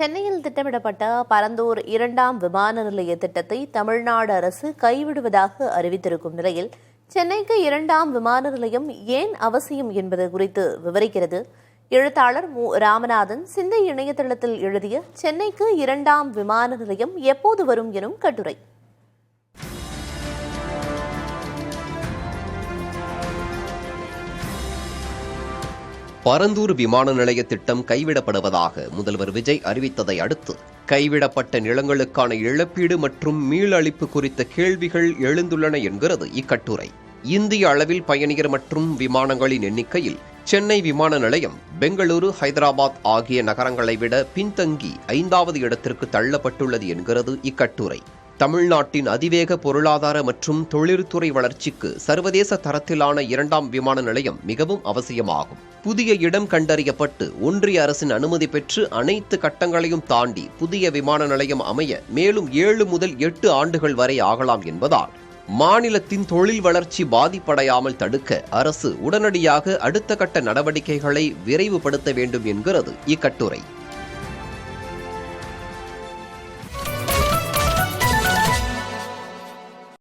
சென்னையில் திட்டமிடப்பட்ட பரந்தூர் 2ஆம் விமான நிலைய திட்டத்தை தமிழ்நாடு அரசு கைவிடுவதாக அறிவித்திருக்கும் நிலையில் சென்னைக்கு 2ஆம் விமான நிலையம் ஏன் அவசியம் என்பது குறித்து விவரிக்கிறது எழுத்தாளர் மு. ராமநாதன் சிந்தை இணையதளத்தில் எழுதிய சென்னைக்கு 2ஆம் விமான நிலையம் எப்போது வரும் எனும் கட்டுரை. பரந்தூர் விமான நிலைய திட்டம் கைவிடப்படுவதாக முதல்வர் விஜய் அறிவித்ததை அடுத்து கைவிடப்பட்ட நிலங்களுக்கான இழப்பீடு மற்றும் மீளளிப்பு குறித்த கேள்விகள் எழுந்துள்ளன என்கிறது இக்கட்டுரை. இந்திய அளவில் பயணிகர் மற்றும் விமானங்களின் எண்ணிக்கையில் சென்னை விமான நிலையம் பெங்களூரு, ஹைதராபாத் ஆகிய நகரங்களை விட பின்தங்கி 5வது இடத்திற்கு தள்ளப்பட்டுள்ளது என்கிறது இக்கட்டுரை. தமிழ்நாட்டின் அதிவேக பொருளாதார மற்றும் தொழில்துறை வளர்ச்சிக்கு சர்வதேச தரத்திலான 2ஆம் விமான நிலையம் மிகவும் அவசியமாகும். புதிய இடம் கண்டறியப்பட்டு ஒன்றிய அரசின் அனுமதி பெற்று அனைத்து கட்டங்களையும் தாண்டி புதிய விமான நிலையம் அமைய மேலும் 7 முதல் 8 ஆண்டுகள் வரை ஆகலாம் என்பதால் மாநிலத்தின் தொழில் வளர்ச்சி பாதிப்படையாமல் தடுக்க அரசு உடனடியாக அடுத்த கட்ட நடவடிக்கைகளை விரைவுபடுத்த வேண்டும் என்கிறது இக்கட்டுரை.